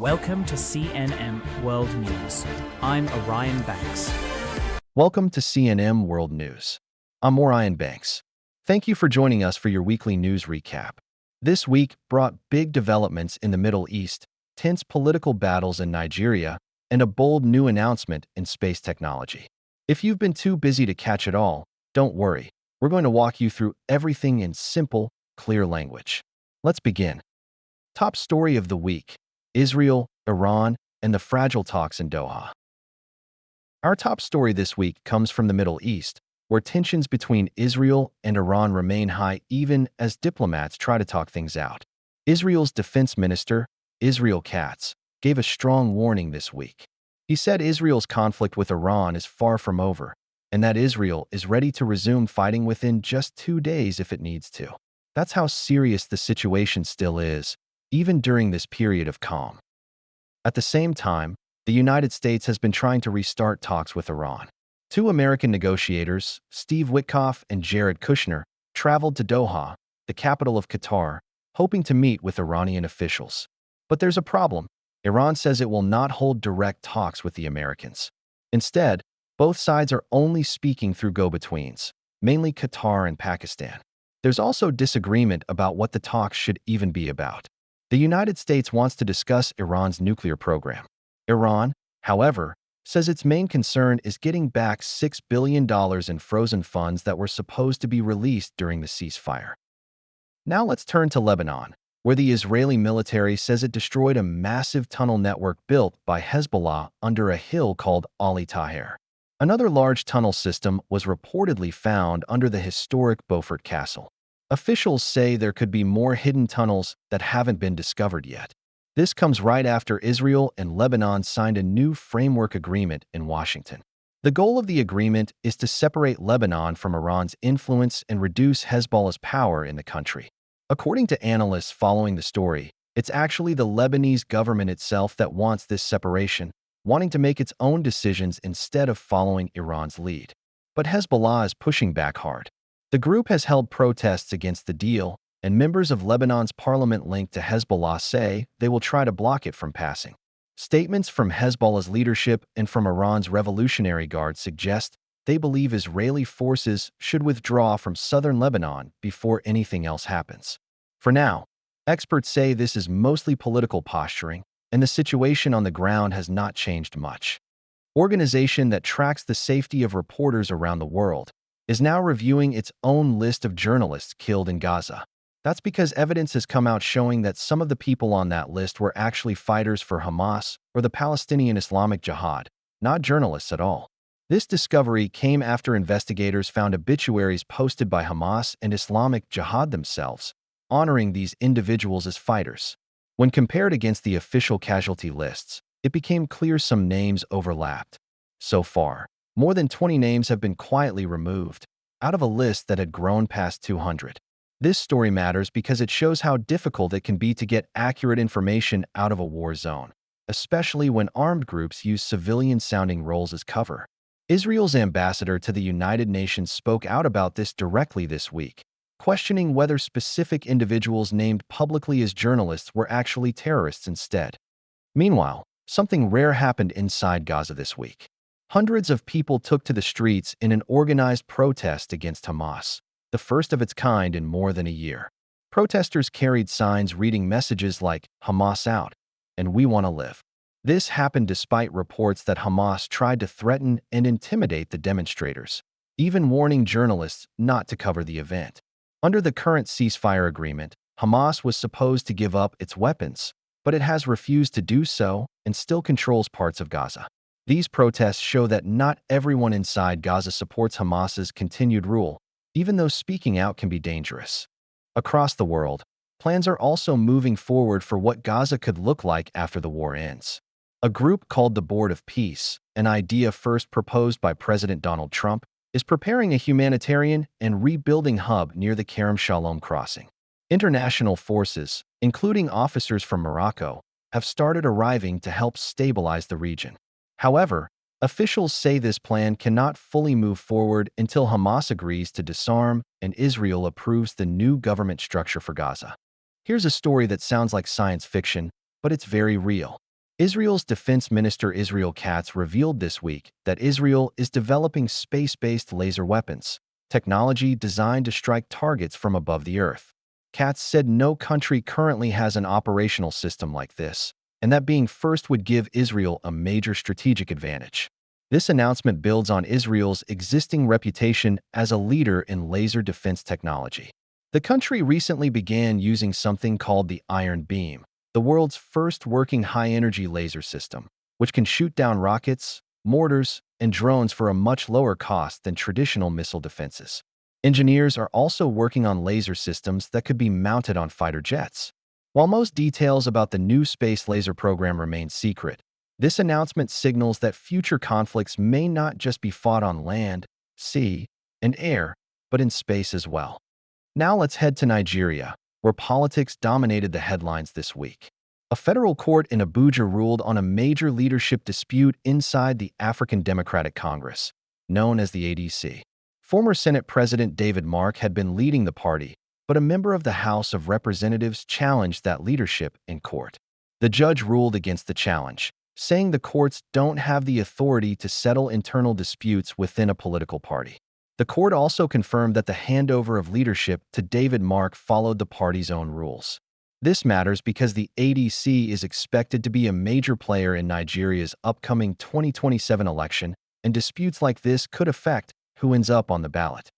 Welcome to CNM World News. I'm Orion Banks. Welcome to CNM World News. I'm Orion Banks. Thank you for joining us for your weekly news recap. This week brought big developments in the Middle East, tense political battles in Nigeria, and a bold new announcement in space technology. If you've been too busy to catch it all, don't worry. We're going to walk you through everything in simple, clear language. Let's begin. Top story of the week: Israel, Iran, and the fragile talks in Doha. Our top story this week comes from the Middle East, where tensions between Israel and Iran remain high even as diplomats try to talk things out. Israel's defense minister, Israel Katz, gave a strong warning this week. He said Israel's conflict with Iran is far from over, and that Israel is ready to resume fighting within just 2 days if it needs to. That's how serious the situation still is, even during this period of calm. At the same time, the United States has been trying to restart talks with Iran. Two American negotiators, Steve Witkoff and Jared Kushner, traveled to Doha, the capital of Qatar, hoping to meet with Iranian officials. But there's a problem. Iran says it will not hold direct talks with the Americans. Instead, both sides are only speaking through go-betweens, mainly Qatar and Pakistan. There's also disagreement about what the talks should even be about. The United States wants to discuss Iran's nuclear program. Iran, however, says its main concern is getting back $6 billion in frozen funds that were supposed to be released during the ceasefire. Now let's turn to Lebanon, where the Israeli military says it destroyed a massive tunnel network built by Hezbollah under a hill called Ali Taher. Another large tunnel system was reportedly found under the historic Beaufort Castle. Officials say there could be more hidden tunnels that haven't been discovered yet. This comes right after Israel and Lebanon signed a new framework agreement in Washington. The goal of the agreement is to separate Lebanon from Iran's influence and reduce Hezbollah's power in the country. According to analysts following the story, it's actually the Lebanese government itself that wants this separation, wanting to make its own decisions instead of following Iran's lead. But Hezbollah is pushing back hard. The group has held protests against the deal, and members of Lebanon's parliament linked to Hezbollah say they will try to block it from passing. Statements from Hezbollah's leadership and from Iran's Revolutionary Guard suggest they believe Israeli forces should withdraw from southern Lebanon before anything else happens. For now, experts say this is mostly political posturing, and the situation on the ground has not changed much. Organization that tracks the safety of reporters around the world is now reviewing its own list of journalists killed in Gaza. That's because evidence has come out showing that some of the people on that list were actually fighters for Hamas or the Palestinian Islamic Jihad, not journalists at all. This discovery came after investigators found obituaries posted by Hamas and Islamic Jihad themselves, honoring these individuals as fighters. When compared against the official casualty lists, it became clear some names overlapped. So far, more than 20 names have been quietly removed, out of a list that had grown past 200. This story matters because it shows how difficult it can be to get accurate information out of a war zone, especially when armed groups use civilian-sounding roles as cover. Israel's ambassador to the United Nations spoke out about this directly this week, questioning whether specific individuals named publicly as journalists were actually terrorists instead. Meanwhile, something rare happened inside Gaza this week. Hundreds of people took to the streets in an organized protest against Hamas, the first of its kind in more than a year. Protesters carried signs reading messages like "Hamas out" and "We want to live." This happened despite reports that Hamas tried to threaten and intimidate the demonstrators, even warning journalists not to cover the event. Under the current ceasefire agreement, Hamas was supposed to give up its weapons, but it has refused to do so and still controls parts of Gaza. These protests show that not everyone inside Gaza supports Hamas's continued rule, even though speaking out can be dangerous. Across the world, plans are also moving forward for what Gaza could look like after the war ends. A group called the Board of Peace, an idea first proposed by President Donald Trump, is preparing a humanitarian and rebuilding hub near the Kerem Shalom crossing. International forces, including officers from Morocco, have started arriving to help stabilize the region. However, officials say this plan cannot fully move forward until Hamas agrees to disarm and Israel approves the new government structure for Gaza. Here's a story that sounds like science fiction, but it's very real. Israel's Defense Minister Israel Katz revealed this week that Israel is developing space-based laser weapons, technology designed to strike targets from above the earth. Katz said no country currently has an operational system like this, and that being first would give Israel a major strategic advantage. This announcement builds on Israel's existing reputation as a leader in laser defense technology. The country recently began using something called the Iron Beam, the world's first working high-energy laser system, which can shoot down rockets, mortars, and drones for a much lower cost than traditional missile defenses. Engineers are also working on laser systems that could be mounted on fighter jets. While most details about the new space laser program remain secret, this announcement signals that future conflicts may not just be fought on land, sea, and air, but in space as well. Now let's head to Nigeria, where politics dominated the headlines this week. A federal court in Abuja ruled on a major leadership dispute inside the African Democratic Congress, known as the ADC. Former Senate President David Mark had been leading the party, but a member of the House of Representatives challenged that leadership in court. The judge ruled against the challenge, saying the courts don't have the authority to settle internal disputes within a political party. The court also confirmed that the handover of leadership to David Mark followed the party's own rules. This matters because the ADC is expected to be a major player in Nigeria's upcoming 2027 election, and disputes like this could affect who ends up on the ballot.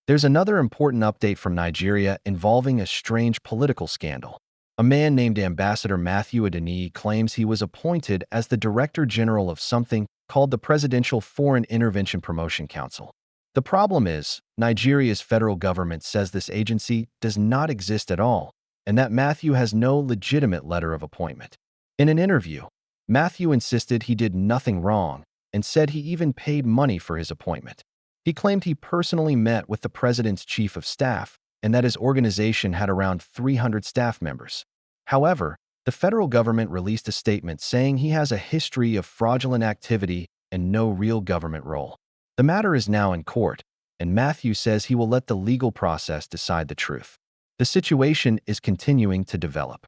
There's another important update from Nigeria involving a strange political scandal. A man named Ambassador Matthew Adeniyi claims he was appointed as the Director General of something called the Presidential Foreign Intervention Promotion Council. The problem is, Nigeria's federal government says this agency does not exist at all, and that Matthew has no legitimate letter of appointment. In an interview, Matthew insisted he did nothing wrong and said he even paid money for his appointment. He claimed he personally met with the president's chief of staff and that his organization had around 300 staff members. However, the federal government released a statement saying he has a history of fraudulent activity and no real government role. The matter is now in court, and Matthew says he will let the legal process decide the truth. The situation is continuing to develop.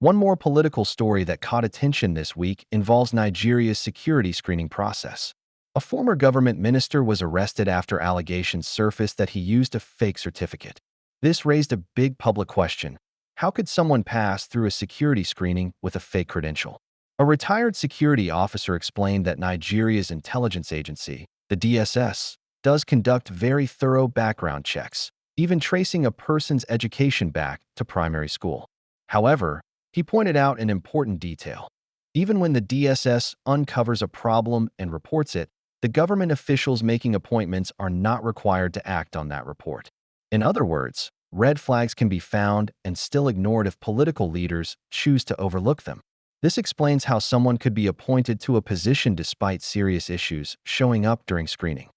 One more political story that caught attention this week involves Nigeria's security screening process. A former government minister was arrested after allegations surfaced that he used a fake certificate. This raised a big public question. How could someone pass through a security screening with a fake credential? A retired security officer explained that Nigeria's intelligence agency, the DSS, does conduct very thorough background checks, even tracing a person's education back to primary school. However, he pointed out an important detail. Even when the DSS uncovers a problem and reports it, the government officials making appointments are not required to act on that report. In other words, red flags can be found and still ignored if political leaders choose to overlook them. This explains how someone could be appointed to a position despite serious issues showing up during screening.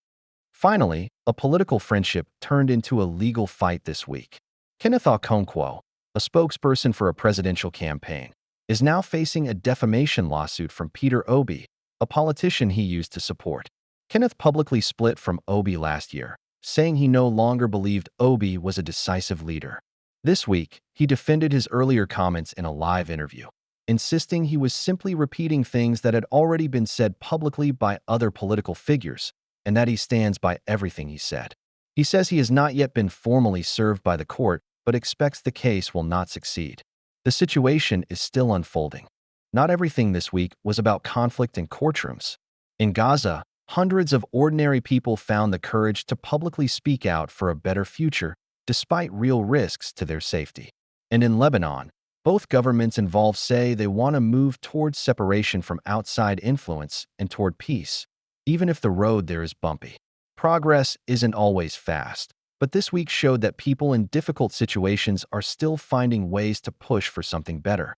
Finally, a political friendship turned into a legal fight this week. Kenneth Okonkwo, a spokesperson for a presidential campaign, is now facing a defamation lawsuit from Peter Obi, a politician he used to support. Kenneth publicly split from Obi last year, saying he no longer believed Obi was a decisive leader. This week, he defended his earlier comments in a live interview, insisting he was simply repeating things that had already been said publicly by other political figures, and that he stands by everything he said. He says he has not yet been formally served by the court, but expects the case will not succeed. The situation is still unfolding. Not everything this week was about conflict in courtrooms. In Gaza, hundreds of ordinary people found the courage to publicly speak out for a better future, despite real risks to their safety. And in Lebanon, both governments involved say they want to move towards separation from outside influence and toward peace, even if the road there is bumpy. Progress isn't always fast, but this week showed that people in difficult situations are still finding ways to push for something better.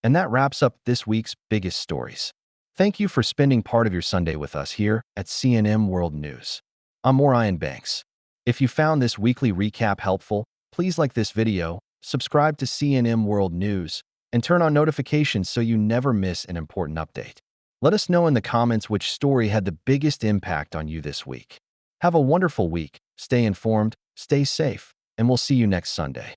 And that wraps up this week's biggest stories. Thank you for spending part of your Sunday with us here at CNM World News. I'm Orion Banks. If you found this weekly recap helpful, please like this video, subscribe to CNM World News, and turn on notifications so you never miss an important update. Let us know in the comments which story had the biggest impact on you this week. Have a wonderful week, stay informed, stay safe, and we'll see you next Sunday.